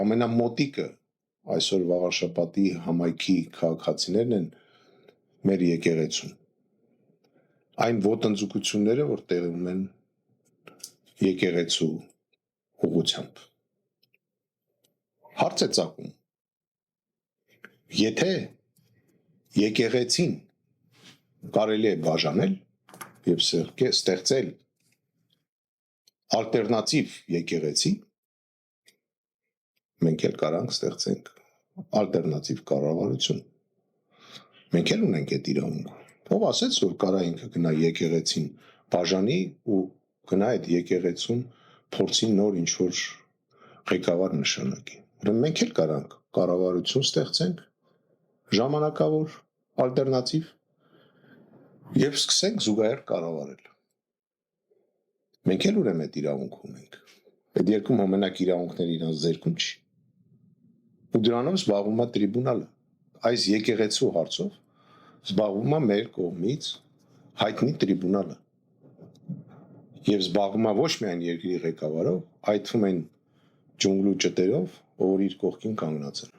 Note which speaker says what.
Speaker 1: Ամենամոտիկը այսօր Վաղարշապատի համայնքի քաղաքացիներն են մեր եկեղեցուն։ Այն ոտնձգությունները, որ տեղում են եկեղեցու ուղղությամբ։ Հարց է ծագում. եթե եկեղեցին կարելի է բաժանել եւ ստեղծել ալտերնատիվ եկեղեցի, մենք էլ կարանք ստեղծենք ալտերնատիվ կառավարություն։ Մենք էլ ունենք այդ իրավունքը։ Ով ասեց, որ կարա ինքը գնա եկեղեցին բաժանի ու գնա այդ եկեղեցուն փորձի նոր ինչ-որ ղեկավար նշանակի։ Ուրեմն մենք էլ կարանք կառավարություն ստեղծենք ժամանակավոր ալտերնատիվ եւ սկսենք զուգահեռ կառավարել։ Մենք էլ ուրեմն այդ իրավունք ունենք։ Այդ երկում հոմենակ իրավունքները իրանց ձեռքում չի։ Ու դրանով զբաղվում է տրիբունալը։ Այս եկեղեցու հարցով զբաղվում է մեր կողմից հայտնի տրիբունալը։ Եվ զբաղվում է ոչ միայն երկրի ղեկավարով, այլ թվում են ջունգլու ճտերով, որ իր կողքին կանգնած են։